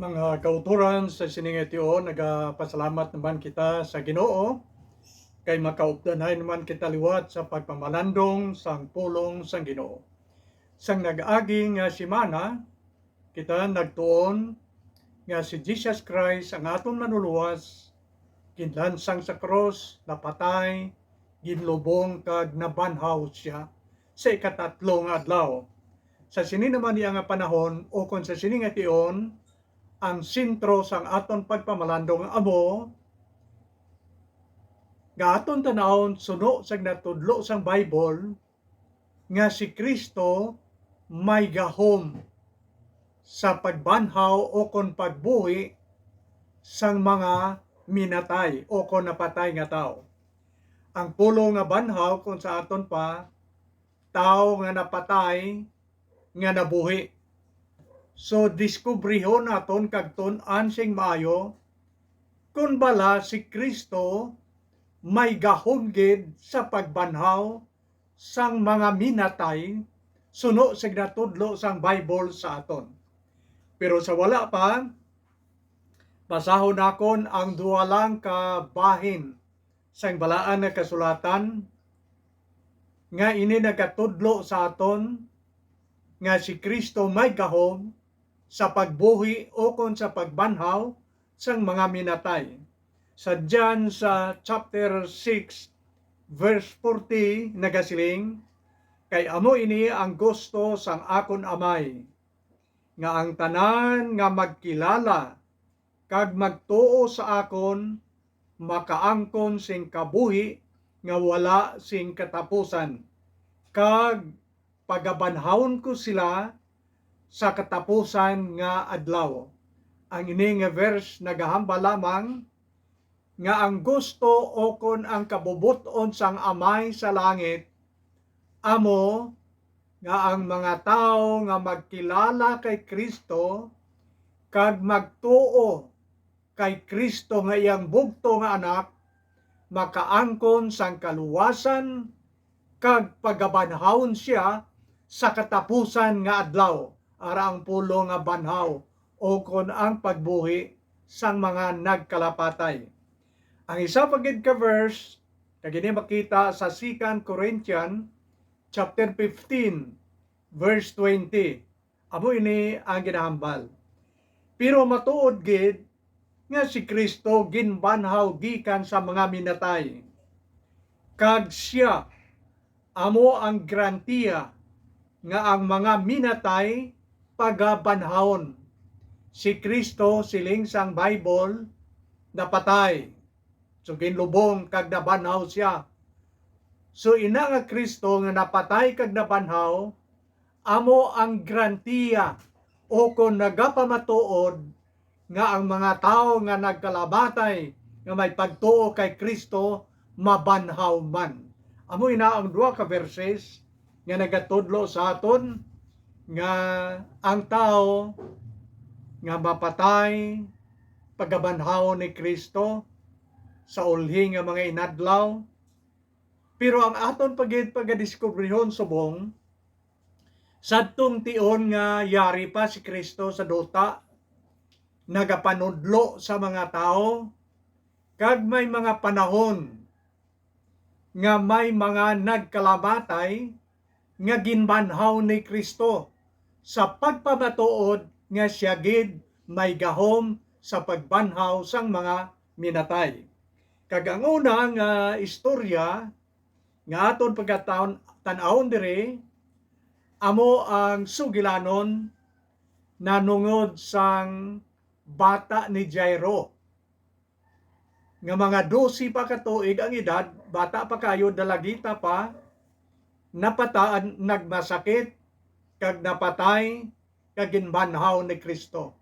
Mga kauturan sa siningitiyon, nagapasalamat naman kita sa Ginoo kay makaupdanay naman kita liwat sa pagpamalandong sang pulong sang Ginoo. Sang nag-agi nga semana, kita nagtuon nga si Jesus Christ ang aton manuluwas, kinlansang sa cross, napatay, ginlubong kag nabanhaw siya sa ikatatlo nga adlaw. Sa sini naman niya nga panahon o kung sa sini nga tion, ang sentro sang aton pagpamalandong amo nga aton tanawon suno sang natudlo sang Bible nga si Kristo may gahom sa pagbanhaw o kon pagbuhi sang mga minatay o kon napatay nga tao. Ang pulo nga banhaw kung sa aton pa tao nga napatay nga nabuhi. So diskubrihon naton kag tun-an sing maayo kung bala si Kristo may gahom gid sa pagbanhaw sang mga minatay suno sa natudlo sang Bible sa aton. Pero sa wala pa, basahon nakon ang duha lang ka bahin sang balaan nga kasulatan nga ini nagatudlo sa aton nga si Kristo may gahom sa pagbuhi o kon sa pagbanhaw sang mga minatay. Sa John sa chapter 6 verse 40 nagasiling, kay amo ini ang gusto sang akon amay, nga ang tanan nga magkilala kag magtuo sa akon makaangkon sing kabuhi nga wala sing katapusan, kag pagabanhawon ko sila sa katapusan nga adlaw. Ang ini nga verse nagahamba lamang nga ang gusto o kon ang kabubuton sang amay sa langit amo nga ang mga tao nga magkilala kay Kristo kag magtuo kay Kristo nga iyang bugto nga anak makaangkon sang kaluwasan kag pagabanhawon siya sa katapusan nga adlaw, ara ang pulo nga banhaw o kon ang pagbuhi sang mga nagkalapatay. Ang isa pa gid ka verse kagini makita sa 2 Corinthians chapter 15 verse 20. Amo ini ang ginahambal. Pero matuod gid nga si Kristo ginbanhaw gikan sa mga minatay. Kag siya amo ang garantiya nga ang mga minatay pagabanhawon. Si Kristo siling sang Bible napatay. So ginlubong kag nabanhaw siya. So ina nga Kristo nga napatay kag nabanhaw amo ang garantiya o kung nagapamatuod nga ang mga tao nga nagkalabatay nga may pagtuo kay Kristo mabanhaw man. Amo ina ang duha ka verses nga nagatudlo sa aton nga ang tao nga mapatay pagabanhaw ni Kristo sa ulhi nga mga inadlaw. Pero ang aton pagadiskubrihon subong sadtong tion nga yari pa si Kristo sa duta nagapanudlo sa mga tao kag may mga panahon nga may mga nagkalamatay nga ginbanhaw ni Kristo sa pagpamatuod nga siya gid may gahom sa pagbanhaw sang mga minatay. Kag ang una nga istorya nga aton pagkataon tan-awon diri amo ang sugilanon nanungod sang bata ni Jairo. Nga mga 12 pa katuig ang edad, bata pa kayo, dalagita pa, napataan, nagmasakit, kag napatay, kag ginbanhaw ni Kristo.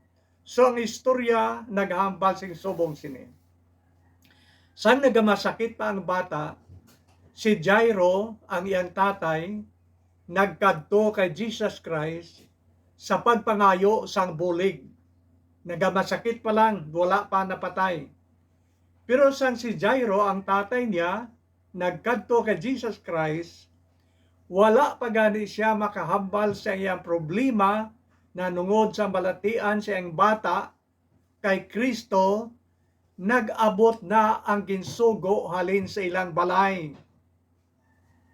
So ang istorya naghambal sing subong sini. Sang nagamasakit pa ang bata, si Jairo, ang iyang tatay, nagkadto kay Jesus Christ sa pagpangayo sang bulig. Nagamasakit pa lang, wala pa napatay. Pero sang si Jairo, ang tatay niya, nagkadto kay Jesus Christ, wala pa gani siya makahambal sa iyang problema na nungod sa balatian sa iyang bata kay Kristo nag-abot na ang ginsugo halin sa ilang balay.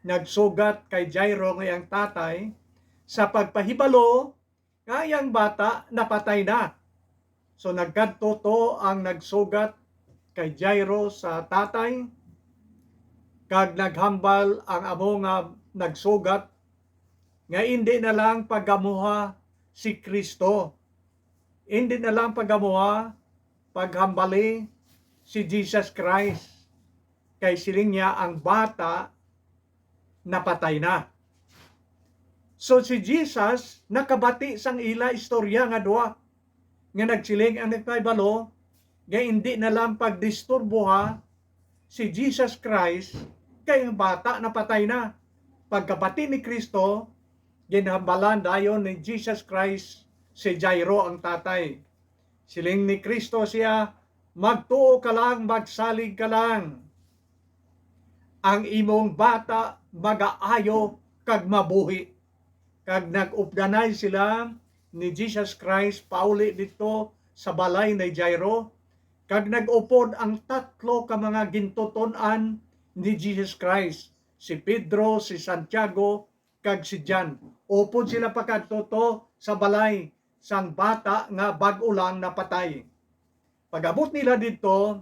Nagsugat kay Jairo ngayang tatay sa pagpahibalo ngayang bata napatay na. So nagkadto to ang nagsugat kay Jairo sa tatay kag naghambal ang amo nga nagsugat nga hindi na lang pagamuha si Kristo. Hindi na lang pagamuha paghambali si Jesus Christ. Kay siling niya ang bata napatay na. So si Jesus nakabati sang ila istorya nga duwa nga nagsiling ang nagpaybalo nga hindi na lang pagdisturbuha si Jesus Christ kay ang bata napatay na. Pagkabati ni Kristo, ginhambalan dayon ni Jesus Christ si Jairo ang tatay. Siling ni Kristo siya, magtuo ka lang, magsalig ka lang. Ang imong bata magaayo kag mabuhi. Kag nag-updanay sila ni Jesus Christ pauli dito sa balay ni Jairo. Kag nag-upod ang tatlo ka mga gintuton-an ni Jesus Christ. Si Pedro, si Santiago, kag si John. Upod sila pagkadto sa balay sang bata nga bag-o lang napatay. Pag-abot nila dito,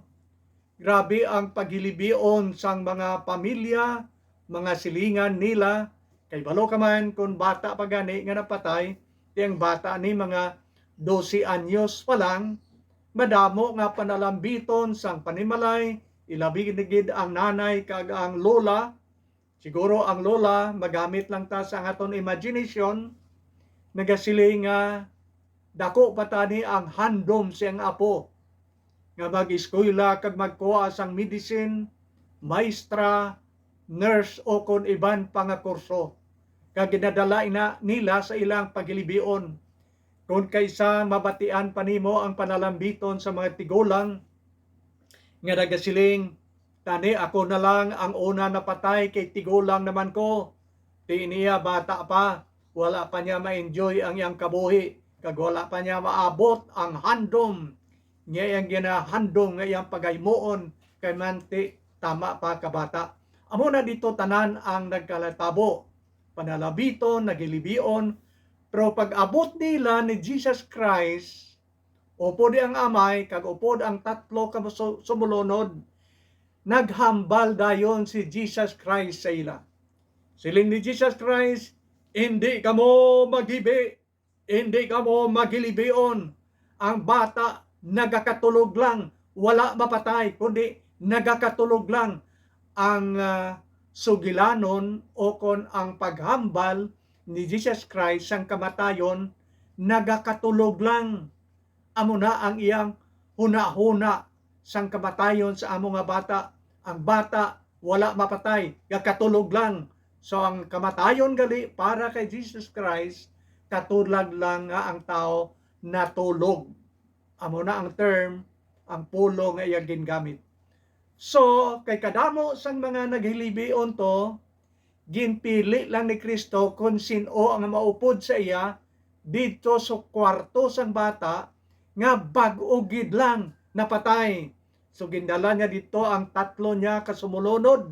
grabe ang paghilibion sang mga pamilya, mga silingan nila. Kay balo ka man kung bata pa gani nga napatay, tiyang bata ni mga 12 anyos pa lang, madamo nga panalambiton sang panimalay, ilabi gid ang nanay kag ang lola. Siguro ang lola magamit lang ta sa aton imagination, nagasiling nga dako patani ang handom siyang apo nga mag-eskwela kag magkuha sang medicine, maestra, nurse o kon iban pa nga kurso. Kag ginadala ina nila sa ilang paghilibion. Kung kaysa mabatian pa nimo ang panalambiton sa mga tigulang nga nagasiling, tani ako na lang ang una napatay kay tigulang naman ko. Ti niya bata pa, wala pa niya ma-enjoy ang iyang kabuhi, kag wala pa niya maabot ang handom nga iyang ginahandom nga iyang pagaymoon kay manti tama pa kabata. Amo na dito tanan ang nagkalatabo, panalabiton, nagilibion, pero pag-abot nila ni Jesus Christ, upod ang amay, kag upod ang tatlo ka sumulunod, naghambal dayon si Jesus Christ sa ila. Siling ni Jesus Christ, hindi kamo magibi, hindi kamo magilibion. Ang bata nagakatulog lang, wala mapatay, kundi nagakatulog lang. Ang sugilanon o kon ang paghambal ni Jesus Christ sang kamatayon, nagakatulog lang. Amo na ang iyang huna-huna sang kamatayon sa amo nga bata. Ang bata wala mapatay, gakatulog lang. So ang kamatayon gali para kay Jesus Christ, katulad lang nga ang tao natulog. Amo na ang term, ang pulo nga iyang gingamit. So, kay kadamo sang mga naghilibion to, ginpili lang ni Kristo kung sino ang maupod sa iya dito sa kwarto sang bata nga bag-o gid lang napatay. So gindala niya dito ang tatlo niya kasumulunod.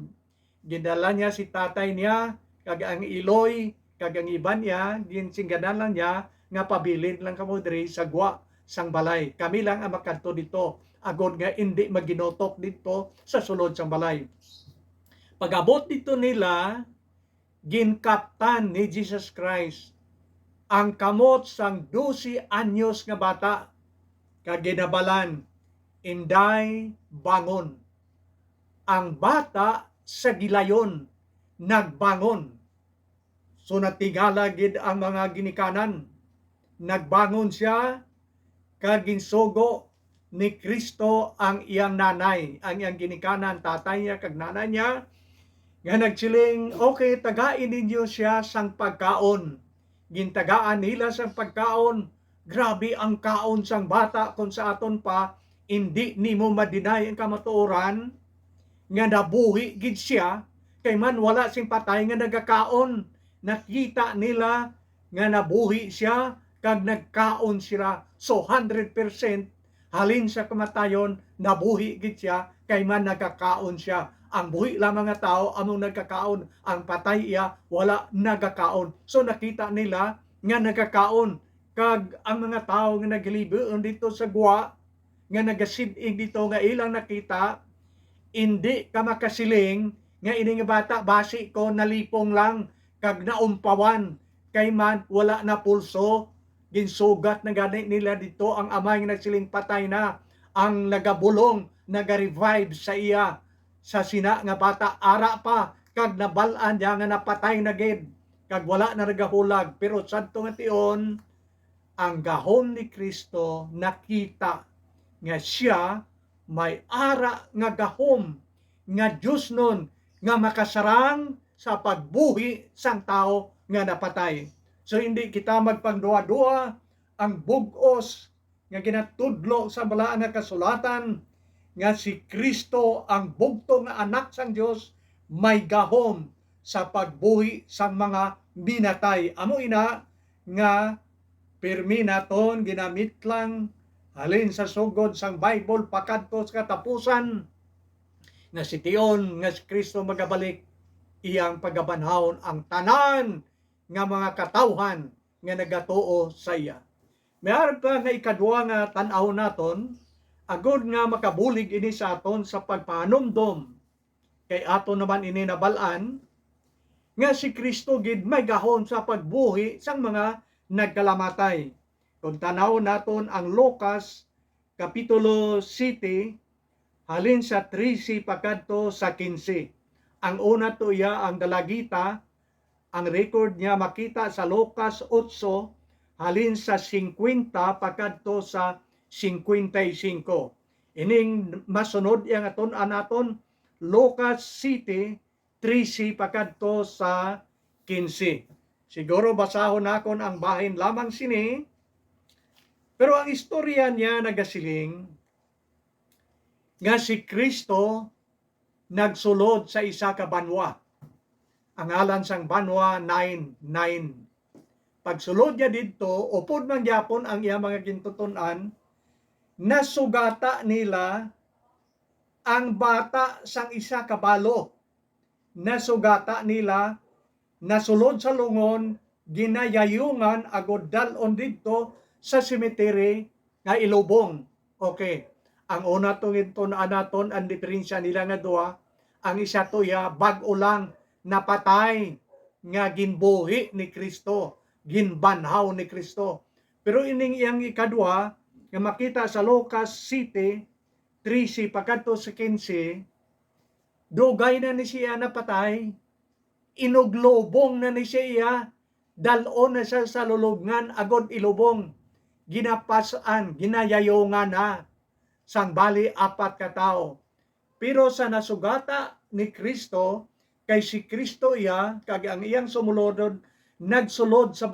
Gindala niya si tatay niya, kag ang iloy, kag ang iban niya, ginsingganan lang niya nga pabilin lang kamo diri sa gwa sang balay. Kami lang ang makadto dito, agod nga hindi maginotok dito sa sulod sang balay. Pag-abot dito nila, ginkaptan ni Jesus Christ ang kamot sang 12 anyos nga bata, kag ginabalan, inday bangon. Ang bata sa gilayon nagbangon. So natingala gid ang mga ginikanan. Nagbangon siya, kag ginsugo ni Kristo ang iyang nanay, ang iyang ginikanan, tatay niya kag nanay niya, nga nagsiling, okay, tagain ninyo siya sang pagkaon. Gintagaan nila sang pagkaon. Grabe ang kaon sang bata kung sa aton pa, hindi nimo madinay ang kamatuoran nga nabuhi gid siya, kay man wala sing patay nga nagakaon. Nakita nila nga nabuhi siya, kag nagkaon sila. So 100% halin sa kamatayon nabuhi gid siya kay man nagakaon siya. Ang buhi lamang nga tao among nagkakaon, ang patay iya wala nagakaon. So nakita nila nga nagkakaon, kag ang mga tao nga naglibon dito sa guwa nga nagasid-ing dito nga ilang nakita, hindi ka makasiling nga ini nga bata basi ko nalipong lang kag naumpawan kay man wala na pulso, ginsugat na gani nila dito ang amay nga nagsiling patay na, ang nagabulong nagarevive sa iya sa sina nga bata ara pa kag nabal-an diya nga napatay na gid kag wala na nagahulag. Pero sadto nga tion ang gahom ni Kristo nakita nga siya may ara nga gahom nga Diyos nun nga makasarang sa pagbuhi sang tao nga napatay. So hindi kita magpangduwa-duwa, ang bugos nga ginatudlo sa balaan nga kasulatan nga si Kristo ang bugtong nga anak sang Dios may gahom sa pagbuhi sang mga binatay. Amo ina nga pirmi naton ginamit lang halin sa sugod sang Bible pakadto sa katapusan nga si tion nga si Kristo magabalik, iyang pagabanhawon ang tanan nga mga katawhan nga nagatuo sa iya. Mayroon pa nga ikadua nga tan-aw naton, agod nga makabulig ini sa aton sa pagpahanumdom kay aton naman ini nabalaan nga si Kristo gid may gahom sa pagbuhi sang mga nagkalamatay. Kung tanaw naton ang Lucas kapitulo 7 halin sa 13 pakadto sa 15. Ang una to iya ang dalagita, ang record niya makita sa Lucas 8 halin sa 50 pakadto sa 55. Ining masunod yang aton anaton Lucas 7:13 pakadto sa 15. Siguro basahon nakon ang bahin lamang sini. Pero ang istorya niya nagasiling nga si Kristo nagsulod sa isa ka banwa. Ang ngalan sang banwa 9:9. Pagsulod niya dito, upod man gyapon ang iya mga gintuton-an, nasugata nila ang bata sang isa ka balo. Nasugata nila, nasulod sa lungon, ginayayungan agod dalon dito sa cemetery nga ilubong. Okay. Ang una tungin naton ang diferensya nila nga duha, ang isa to ya bag-o lang napatay nga ginbuhi ni Kristo, ginbanhaw ni Kristo. Pero ining iyang ikadua nga makita sa Lucas 7:13 pakadto sa 15, dugay na ni siya napatay, inuglobong na ni siya, dalon na siya sa lulubngan agod ilubong, ginapasan, ginayayungan na sang bali 4 ka tao. Pero sa nasugata ni Kristo, kay si Kristo iya kag ang iyang sumulod nagsulod sa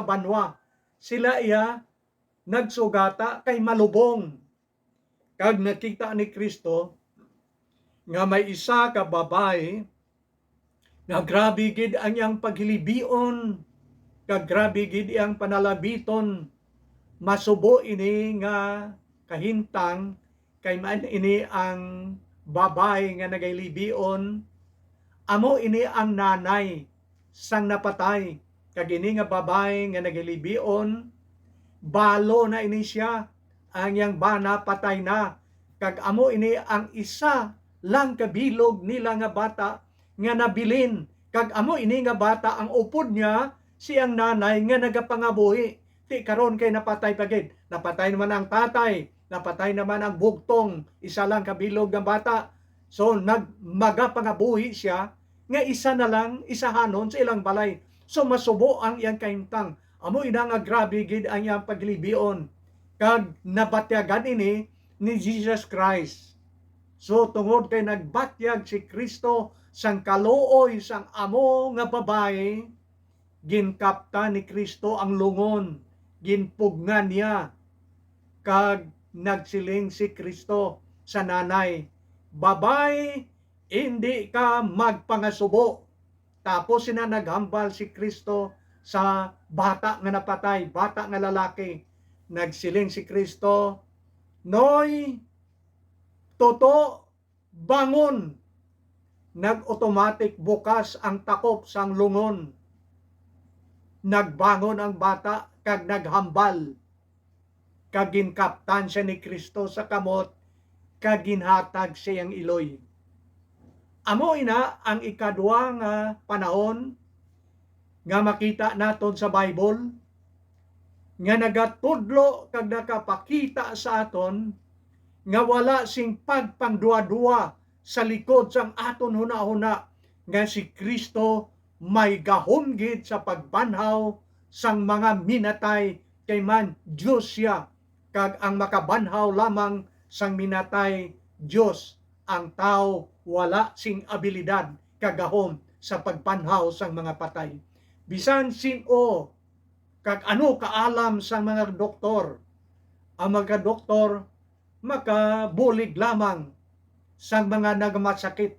banwa. Sila iya nagsugata kay malubong. Kag nakita ni Kristo nga may isa ka babae nga grabe gid ang iyang paghilibion, kag grabe gid iyang panalabiton. Masubo ini nga kahintang kay man ini ang babae nga nagailibion, amo ini ang nanay sang napatay. Kag ini nga babae nga nagailibion, balo na ini siya, ang yang bana patay na. Kag amo ini ang isa lang kabilog nila nga bata nga nabilin. Kag amo ini nga bata ang upod niya siyang nanay nga nagapangabuhi. Ti karon kay napatay pagid. Napatay naman ang tatay, napatay naman ang bugtong, isa lang kabilog ng bata. So magapangabuhi siya nga isa na lang isahanon sa ilang balay. So masubo ang iyang kahimtang. Amo ina nga grabe gid ang iyang paglibion. Kag nabatyagan ini ni Jesus Christ. So tungod kay nagbatyag si Kristo sang kaluoy sang amo nga babae, ginkapta ni Kristo ang lungon, ginpugnan niya, kag nagsiling si Kristo sa nanay, "Babay, hindi ka magpangasubo." Tapos sina naghambal si Kristo sa bata nga napatay, bata nga lalaki. Nagsiling si Kristo, Noy, toto, bangon. Nag-automatic bukas ang takop sang lungon. Nagbangon ang bata kag naghambal. Kag ginkaptan siya ni Kristo sa kamot kag ginhatag siyang iloy. Amo ina ang ikadua nga panahon nga makita naton sa Bible nga nagatudlo kag nakapakita sa aton nga wala sing pagpangduwa-duwa sa likod sang aton hunahuna nga si Kristo may gahom gid sa pagbanhaw sang mga minatay kay man Dios siya, kag ang makabanhaw lamang sang minatay Dios. Ang tao wala sing abilidad kagahom sa pagbanhaw sang mga patay. Bisan sino kag ano kaalam sang mga doktor, ang mga doktor makabulig lamang sang mga nagmasakit,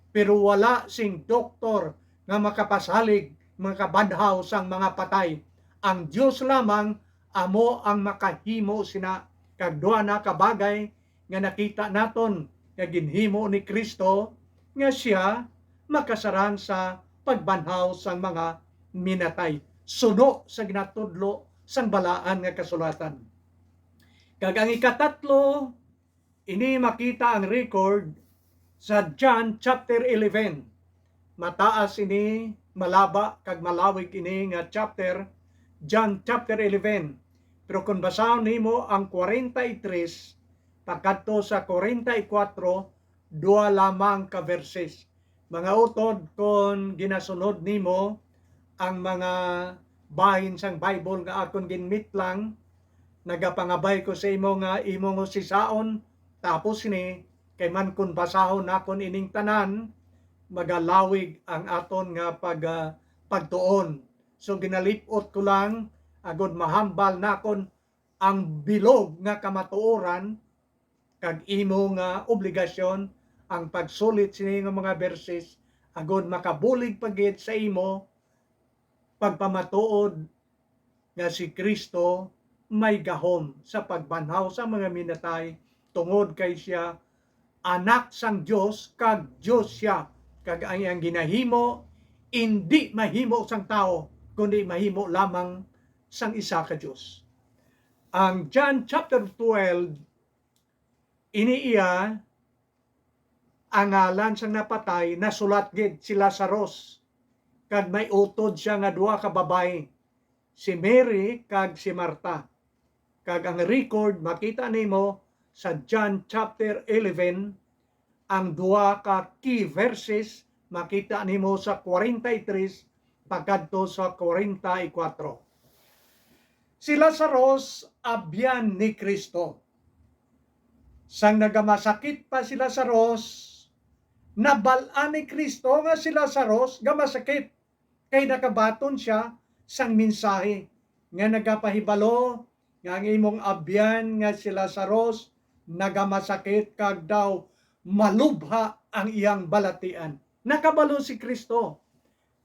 pero wala sing doktor nga makapasalig makabanhaw sang mga patay. Ang Dios lamang amo ang makahimo sina. Kag duha na kabagay nga nakita naton nga ginhimo ni Kristo nga siya makasaran sa pagbanhaw sang mga minatay. Suno sa ginatudlo sang balaan nga kasulatan. Kag ang ikatatlo, ini makita ang record sa John chapter 11. Mataas ini, malaba kag malawig ini nga chapter, John chapter 11. Pero kung basahon nimo ang 43 pagkadto sa 44, dua lamang ka verses. Mga utod kung ginasunod nimo ang mga bahin sang Bible nga akon ginmit lang, nagapangabay ko sa imo nga imo nga sisaon, tapos ni kay man kun basahon nakon ining tanan, magalawig ang aton nga pagtuon. So ginalipot ko lang agud mahambal nakon ang bilog nga kamatuoran kag imo nga obligasyon ang pagsulit sini nga mga verses agud makabulig pagit sa imo pagpamatuod nga si Kristo may gahom sa pagbanhaw sa mga minatay tungod kay siya anak sang Dios kag Dios siya, kag ang iyang ginahimo hindi mahimo sang tao kundi mahimo lamang sang isa ka Dios. Ang John chapter 12 iniiya ang ngalan sang napatay nasulat gid si Lazarus, kag may utod siya nga duha ka babae, si Mary kag si Marta. Kag ang record makita nimo sa John chapter 11, ang duha ka key verses makita nimo sa 43 pagkadto sa 44. Si Lazarus abyan ni Kristo. Sang nagamasakit pa si Lazarus, nabalaan ni Kristo nga si Lazarus gamasakit kay nakabaton siya sang mensahe nga nagapahibalo nga ang imong abyan nga si Lazarus nagamasakit kag daw malubha ang iyang balatian. Nakabalo si Kristo.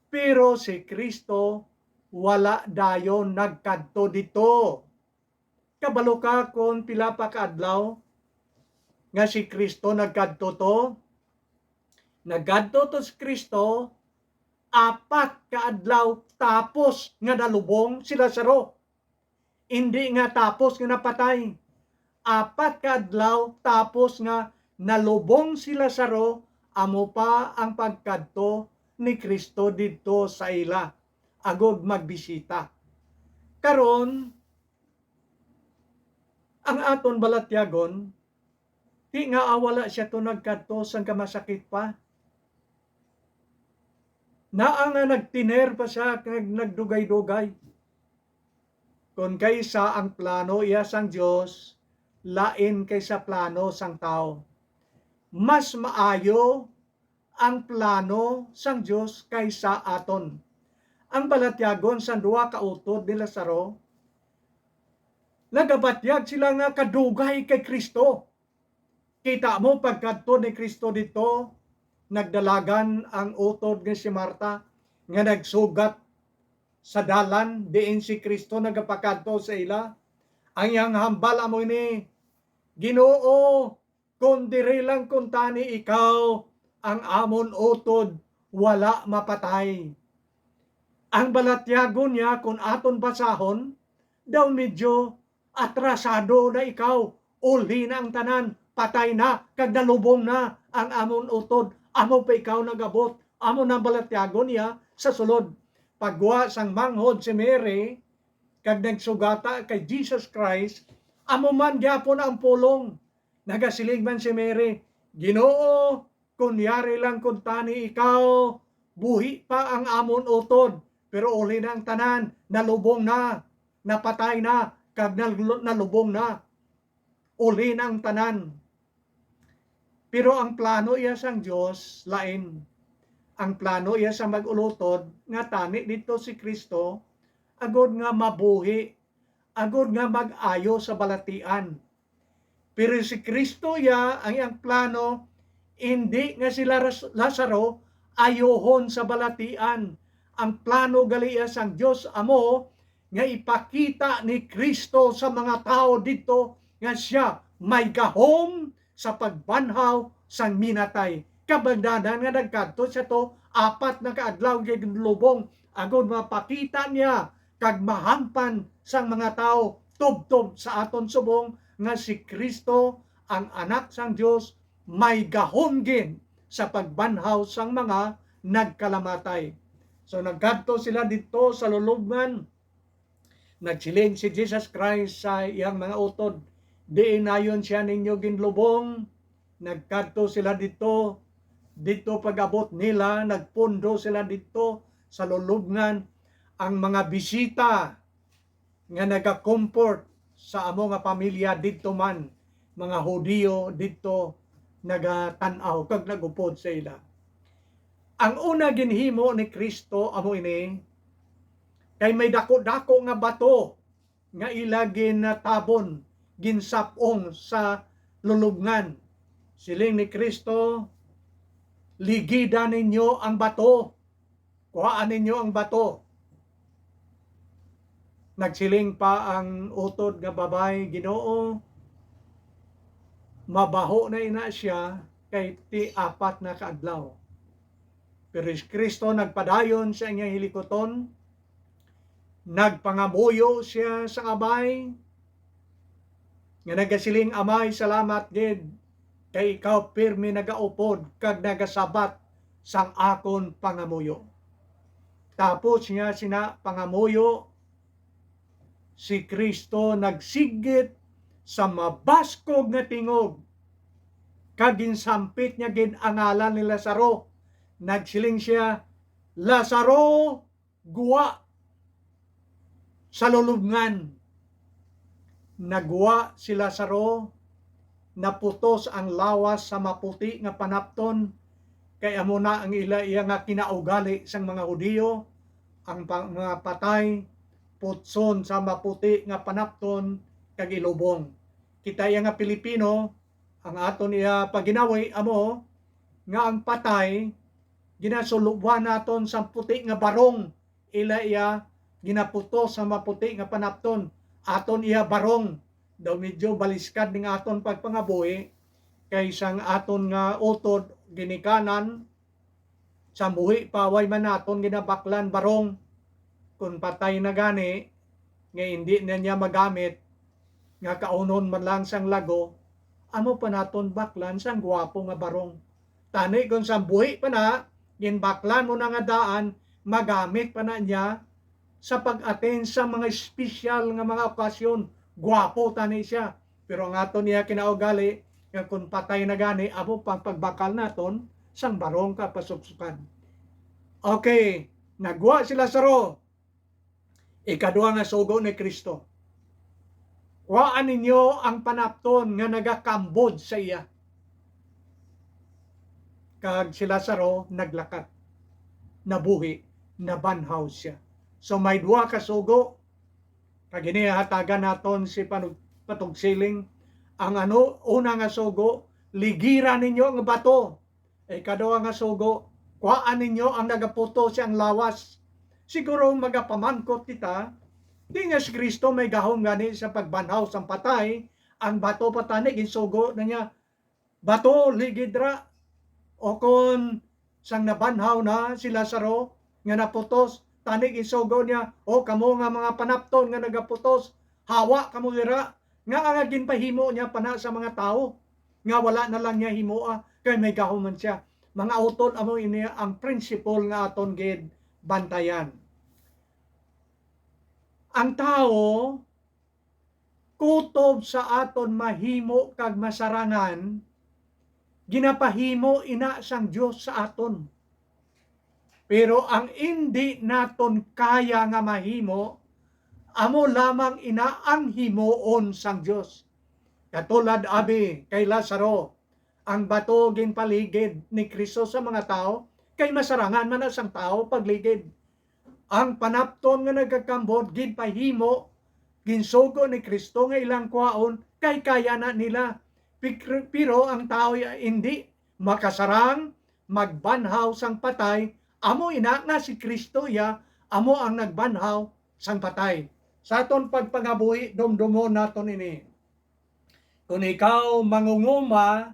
Pero si Kristo wala dayon nagkadto dito. Kabalo ka kung pila pa kaadlaw nga si Kristo nagkadto to. Nagkadto to si Kristo 4 kaadlaw tapos nga nalubong si Lazaro. Hindi nga tapos nga napatay. 4 kaadlaw tapos nga nalubong si Lazaro, amo pa ang pagkadto ni Kristo dito sa ila agod magbisita. Karon ang aton balatyagon, di nga wala siya to nagkadto sang kamasakit pa. Naa nga nagtiner pa siya kag nagdugay-dugay. Kung kaysa ang plano iya sang Dios, lain kaysa plano sang tao. Mas maayo ang plano sang Dios kaysa aton. Ang balatyagon sang duha ka utod ni Lazaro, nagabatyag sila nga kadugay kay Kristo. Kita mo pagkadto ni Kristo dito, nagdalagan ang utod ni si Marta nga nagsugat sa dalan diin si Kristo nagapakadto sa ila. Ang iyang hambal amo ni Ginoo, kung diri lang kung tani ikaw ang amon utod, wala mapatay. Ang balatyago niya kung aton basahon, daw medyo atrasado na ikaw, uli na ang tanan, patay na, kag nalubong na ang amon utod, amo pa ikaw nagabot, amo na balatyago niya sa sulod. Pagwa sang manghod si Mary, kag nagsugata kay Jesus Christ, amo man gyapon ang pulong. Nagasilig man si Mary, Ginoo, kunyari lang kung tani ikaw, buhi pa ang amon utod, pero uli na ang tanan, nalubong na, napatay na, kag nalubong na, uli na ang tanan. Pero ang plano iya sang Dios lain. Ang plano iya sa magulutod nga tani dito si Kristo, agod nga mabuhi, agod nga mag-ayo sa balatian. Pero si Kristo ya ang iyang plano, hindi nga si Lazaro ayohon sa balatian. Ang plano gali sang Dios amo nga ipakita ni Kristo sa mga tao dito nga siya may gahom sa pagbanhaw sang minatay. Kabagdanan nga nagkadto siya to 4 na kaadlaw kay lubong agod mapakita niya kag mahampan sang mga tao tubtob sa aton subong nga si Kristo ang anak sang Dios may gahom gin sa pagbanhaw sang mga nagkalamatay. So nagkadto sila dito sa lulubngan, nagsiling si Jesus Christ sa iyang mga utod, di inayon siya ninyo ginlubong. Nagkadto sila dito pag-abot nila, nagpundo sila dito sa lulubngan. Ang mga bisita nga nagakomport sa amo nga pamilya dito man, mga Hudiyo dito nagatanaw kag nagupod sa ila. Ang una ginhimo ni Kristo amo ini, kay may dako-dako nga bato nga ila ginatabon, ginsapong sa lulubngan. Siling ni Kristo, ligida ninyo ang bato, kuhaan ninyo ang bato. Nagsiling pa ang utod nga babay, Ginoo, mabaho na ina siya kay ti 4 na kaadlaw. Pero si Kristo nagpadayon sa inyang hilikoton, nagpangamuyo siya sa amay, nga nagasiling, Amay, salamat gid, kay ikaw pirmi nagaupod, kag nagasabat sang akon pangamuyo. Tapos niya sina pangamuyo, si Kristo nagsigit sa mabaskog nga tingog, kag ginsampit niya gid ang ngalan ni Lazaro. Nagsiling siya, Lazaro, guwa sa lulubngan. Nagwa si Lazaro, naputos ang lawas sa maputi nga panapton, kay amo na ang iya nga kinaugali sang mga Hudiyo, ang mga patay, putson sa maputi nga panapton, kag ilubong. Kita iya nga Pilipino, ang aton iya paginawi amo, nga ang patay, ginasulubuhan naton sa puti nga barong, ila iya ginaputos sa maputi nga panapton, aton iya barong, daw medyo baliskad ning aton pagpangabuhi, kay sang aton nga utod ginikanan, sa buhi paway man naton ginabaklan barong, kung patay na gani, nga hindi na niya magamit, nga kaunon man lang sang lago, amo pa naton baklan sang gwapo nga barong. Tani kung sa buhi pa na, ginbaklan mo na nga daan, magamit pa na niya sa pag-attend sa mga special nga mga okasyon. Gwapo tani siya. Pero ang aton niya kinaugali, nga kung patay na gani, amo pang pagbakal naton, sang barong kapasuksukan. Okay, nagwa si Lazaro. Ikaduha nga sugo ni Kristo. Waan ninyo ang panapton nga nagakambod sa iya. Kag si Lazaro naglakat, nabuhi, nabanhaw siya. So may duha ka sugo, kag inihatagan naton si patugsiling, ang una nga sugo, ligira ninyo ang bato. Ikaduha nga sugo, kuhaan ninyo ang nagaputo siyang lawas. Siguro magapamangkot kita, di nga si Kristo may gahom gani sa pagbanhaw sang patay, ang bato patani ginsugo na niya, bato ligid ra. O kon sang nabanhaw na si Lazaro nga naputos, tani ginsugo niya, o kamo nga mga panapton nga nagaputos, hawa kamo dira, nga ang ginpahimo niya pana sa mga tao nga wala na lang niya himoa kay may gahuman siya. Mga utod amo ini ang principle nga aton gid bantayan. Ang tao kutob sa aton mahimo kag masarangan, ginapahimo ina sang Dios sa aton. Pero ang hindi naton kaya nga mahimo, amo lamang ina ang himuon sang Dios. Katulad abi kay Lazaro, ang bato ginpaligid ni Kristo sa mga tao, kay masarangan man na sang tao pagligid. Ang panapton nga nagakambod ginpahimo, ginsugo ni Kristo nga ilang kwaon, kay kaya na nila. Pero ang tao hindi makasarang, magbanhaw sang patay, amo ina nga si Kristo ya, amo ang nagbanhaw sang patay. Sa aton pagpangabuhi, dumdumon naton ini. Kung ikaw mangunguma,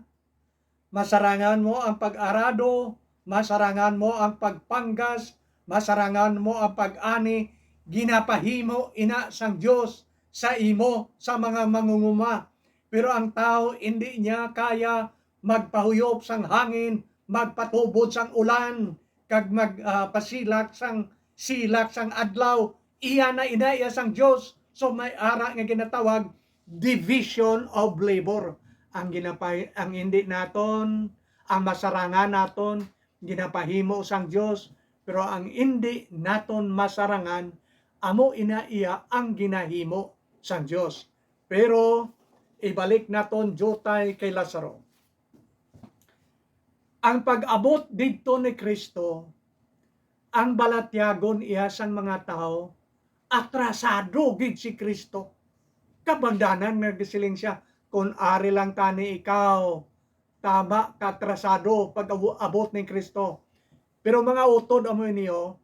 masarangan mo ang pag-arado, masarangan mo ang pagpanggas, masarangan mo ang pag-ani, ginapahimo ina sang Dios sa imo sa mga mangunguma. Pero ang tao hindi niya kaya magpahuyop sang hangin, magpatubod sang ulan, kag magpasilak sang silak sang adlaw. Iya na inaya sang Dios. So may ara nga ginatawag division of labor. Ang hindi naton, ang masarangan naton ginapahimo sang Dios, pero ang hindi naton masarangan, amo ina iya ang ginahimo sang Dios. Pero ibalik naton jutay kay Lazaro. Ang pag-abot didto ni Kristo, ang balatyagon iya sang mga tao, atrasado gid si Kristo. Kabangdanan nagsiling siya, kung ari lang tani ikaw, tama katrasado pag-abot ni Kristo. Pero mga utod amo niyo,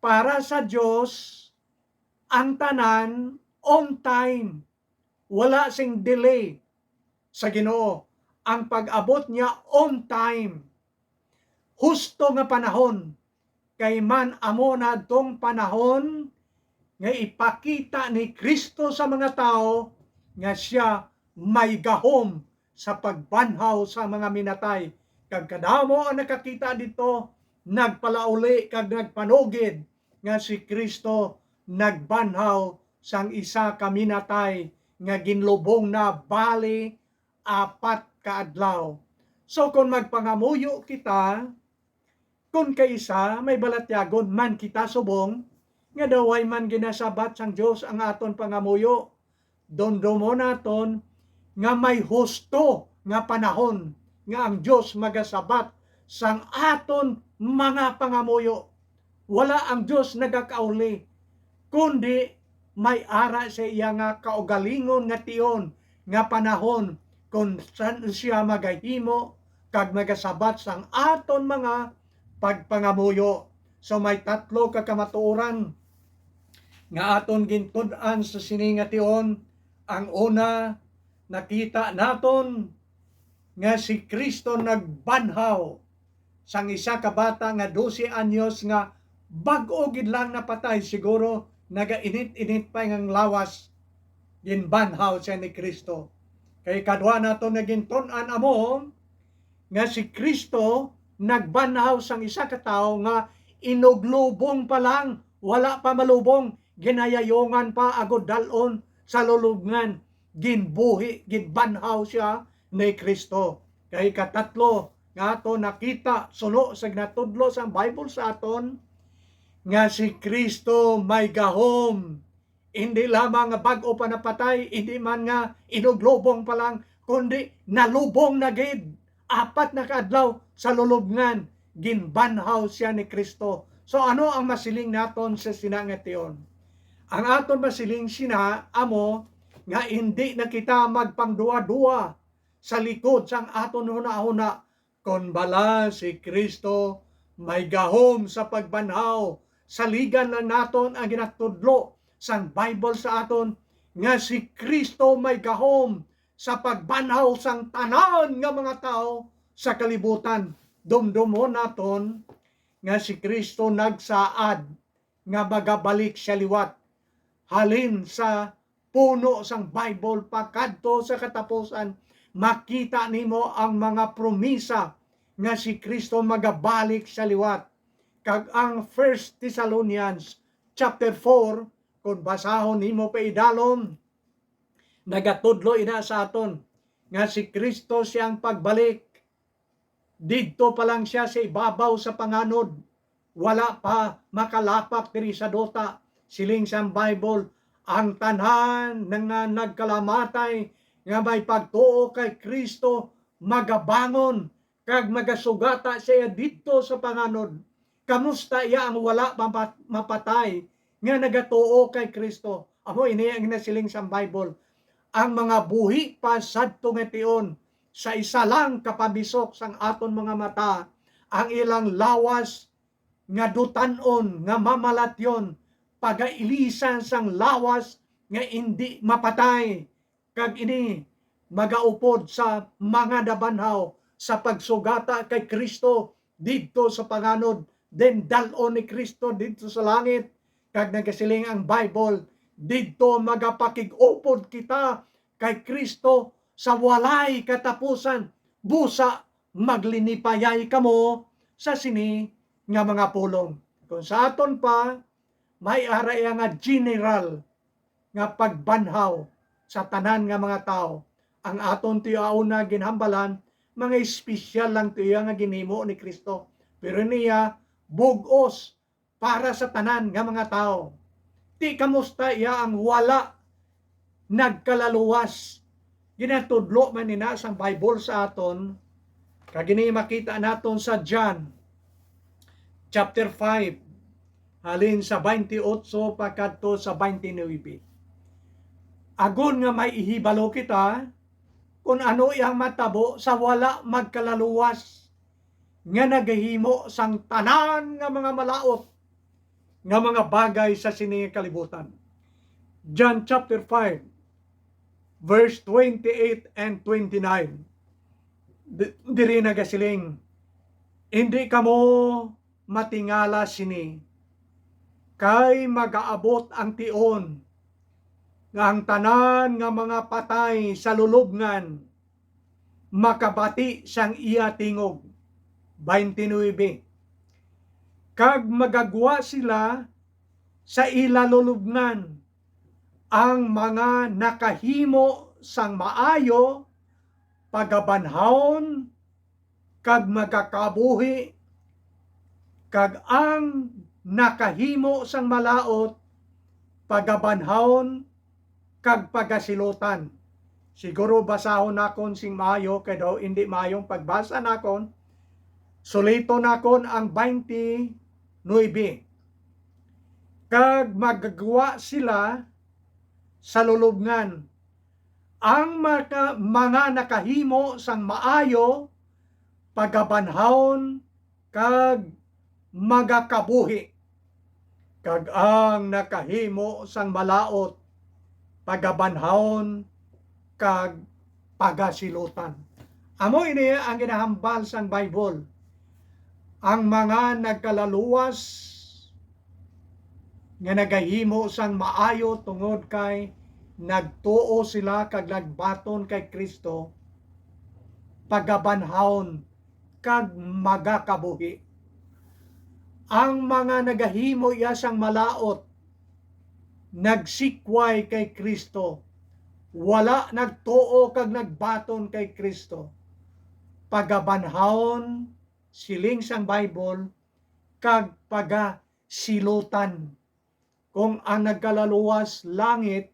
para sa Dios ang tanan on time. Wala sing delay sa Ginoo. Ang pag-abot niya on time. Husto nga panahon. Kay man amo na tong panahon nga ipakita ni Kristo sa mga tao nga siya may gahom sa pagbanhaw sa mga minatay. Kag kadamo ang nakakita dito, nagpalauli kag nagpanugid nga si Kristo nagbanhaw sang isa ka minatay nga ginlubong na bali 4 ka adlaw. So kung magpangamuyo kita, kung kaisa may balatyagon man kita subong, nga daway man ginasabat sang Dios ang aton pangamuyo, dondomo naton nga may husto nga panahon nga ang Dios magasabat sang aton mga pangamuyo. Wala ang Dios nagakauli, kundi may ara sa iya nga kaugalingon nga tion nga panahon kung saan siya magahimo kag magasabat sang aton mga pagpangamuyo. So may 3 ka kamatuoran nga aton gintud-an sa sini nga tion. Ang una, nakita naton nga si Kristo nagbanhaw sang isa ka bata nga 12 anyos nga bag-o gid lang napatay, siguro nagainit-init pa ang lawas, ginbanhaw siya ni Kristo. Kay kadwa naton nagintun-an amo nga si Kristo nagbanhaw sang isa ka tawo nga inuglubong pa lang, wala pa malubong, ginayayongan pa agud dalon sa lulubngan, ginbuhi, ginbanhaw siya ni Kristo. Kay katatlo nga aton nakita suno sa gnatudlo sa Bible sa aton nga si Kristo may gahom, hindi lamang nga bag-o pa napatay, hindi man nga inuglubong pa lang, kundi nalubong na gid 4 na kaadlaw sa lulubngan, ginbanhaw siya ni Kristo. So ano ang masiling naton sa sinangation? Ang aton masiling sina amo nga hindi na kita magpangduwa-duwa sa likod sang aton huna-huna, kon bala si Kristo may gahom sa pagbanhaw. Saligan lang naton ang ginatudlo sang Bible sa aton nga si Kristo may gahom sa pagbanhaw sang tanan nga mga tao sa kalibutan. Dumdumon naton nga si Kristo nagsaad nga magabalik sa liwat halin sa puno sang Bible pagkadto sa katapusan makita nimo ang mga promisa nga si Kristo magabalik sa liwat. Kag ang 1 Thessalonians chapter 4 kung basahon nimo pa idalom nagatudlo ina sa aton nga si Kristo siyang pagbalik. Didto pa lang siya sa ibabaw sa panganod. Wala pa makalapak diri sa dota. Siling sa Bible, ang tanan nga nagkalamatay nga may pagtuo kay Kristo magabangon kag magasugata siya didto sa panganod. Kamusta iya ang wala mapatay nga nagatuo kay Kristo? Amo ini ang nasiling sa Bible. Ang mga buhi pa sadto nga tion sa isa lang kapabisok sang aton mga mata, ang ilang lawas nga dutanon nga mamalatyon, pagailisan sang lawas nga hindi mapatay, kag ini magaupod sa mga dabanhaw sa pagsugata kay Kristo didto sa panganod, den dalon ni Kristo didto sa langit, kag nagasiling ang Bible, didto magapakig-upod kita kay Kristo sa walay katapusan, busa maglinipayay kamo sa sini nga mga pulong. Kung sa aton pa, may araya nga general nga pagbanhaw sa tanan nga mga tao. Ang aton tiyauna ginhambalan, mga espesyal lang tiya nga ginimo ni Kristo. Pero niya, bugos para sa tanan nga mga tao. Ti kamusta iya ang wala nagkalaluwas. Ginatudlo man nina sa Bible sa aton, kagini makita naton sa John chapter 5 halin sa 28 pakadto sa 29. Agon nga may ihibalo kita kung ano iyang matabo sa wala magkalaluwas nga nagahimo sang tanan nga mga malaot nga mga bagay sa sini kalibutan. John chapter 5 verse 28 and 29. Diri nagasiling, hindi kamo matingala sini, kay magaabot ang tion, nga ang tanan nga mga patay sa lulubngan, makabati sang iya tingog. 29. Kag magagwa sila sa ila lulubngan, ang mga nakahimo sang maayo, pagabanhaon, kag magakabuhi, kag ang nakahimo sang malaot, pagabanhaon, kag pagasilutan. Siguro basahon nakon sing maayo, kay daw hindi maayong pagbasa nakon, sulito nakon ang 29. Kag magagawa sila sa lulubngan, ang mga nakahimo sang maayo, pagabanhaon, kag magakabuhi, kag ang nakahimo sang malaot, pagabanhaon, kag pagasilutan. Amo ini ang ginahambal sang Bible. Ang mga nagkalaluwas nga nagahimo sang maayo tungod kay nagtuo sila kag nagbaton kay Kristo, pagabanhaon kag magakabuhi. Ang mga nagahimo iya sang malaot, nagsikway kay Kristo, wala nagtuo kag nagbaton kay Kristo, pagabanhaon, siling sang Bible, kag pagasilutan. Kung ang nagkalaluwas langit,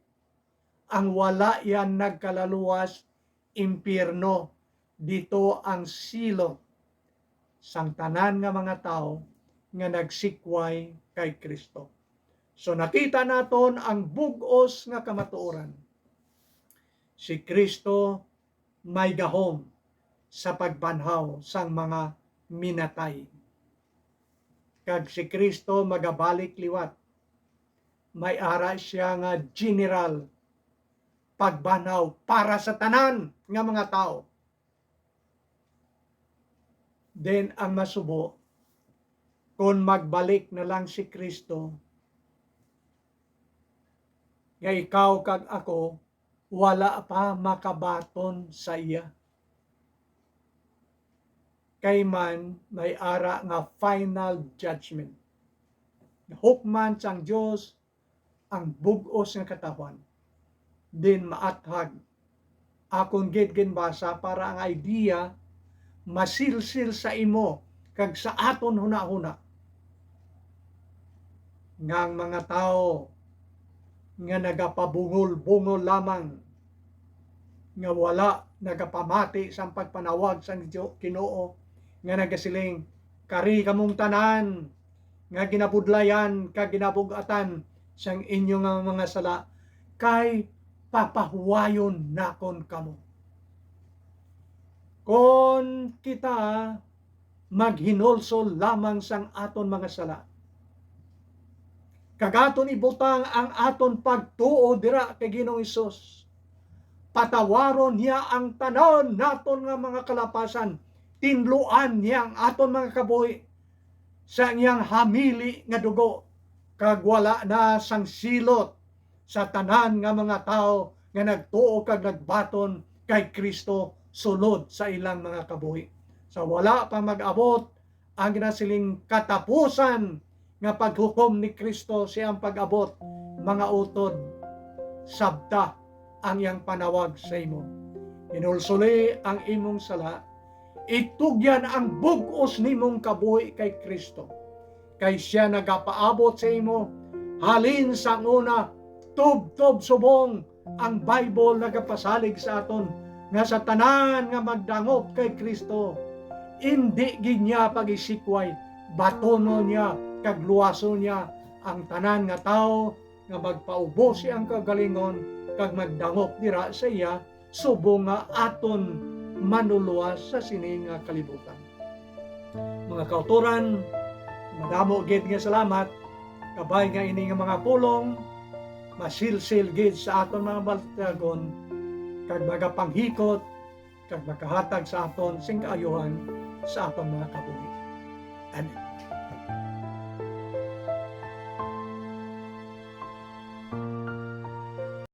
ang wala yan nagkalaluwas impyerno. Dito ang silo sang tanan nga mga tao nga nagsikway kay Kristo. So nakita naton ang bugos nga kamatuoran. Si Kristo may gahom sa pagbanhaw sang mga minatay. Kag si Kristo magabalik liwat. May ara siya nga general pagbanaw para sa tanan nga mga tao. Then ang masubo, kung magbalik na lang si Kristo, nga ikaw kag ako, wala pa makabaton sa iya. Kay man may ara nga final judgment. Hukman sang Dios ang bugos nga katawan. Din maathag akong gid ginbasa para ang idea masilsil sa imo kag sa aton hunahuna ngang mga tao nga nagapabungol-bungol lamang nga wala nagapamati sa pagpanawag sa Ginoo nga nagasiling kari kamong tanan nga ginabudlayan kag ginabugatan sang inyong mga sala kay papahuwayon nakon kamo. Kon kita maghinulsol lamang sang aton mga sala, kagaton ibutang ang aton pagtuo dira kay Ginoong Hesus, patawaron niya ang tanan naton nga mga kalapasan, tinluan niya ang aton mga kabuhi sa iyang hamili nga dugo, kag wala na sang silot sa tanan nga mga tao nga nagtuo kag nagbaton kay Kristo sulod sa ilang mga kabuhi. Sa wala pa mag-abot ang ginasiling katapusan nga paghukom ni Kristo siyang pag-abot, mga utod, sabta ang iyang panawag sa imo. Hinulsuli ang imong sala, itugyan ang bugos nimong kabuhi kay Kristo. Kay siya nagapaabot sa imo, halin sa una, tub-tub subong ang Bible nagapasalig sa aton nga sa tanan nga magdangop kay Kristo, hindi gid niya pag-isikway, batono niya kag luwaso niya ang tanan nga tao nga magpaubo siyang kagalingon kag magdangop dira sa iya subong nga aton manuluwas sa sining nga kalibutan. Mga kauturan, madamo gid nga salamat kabay nga ini nga mga pulong masilsil gid sa aton mga balitagon kag magapanghikot kag makahatag sa aton sing kaayuhan sa aton mga kabuhi. Amen.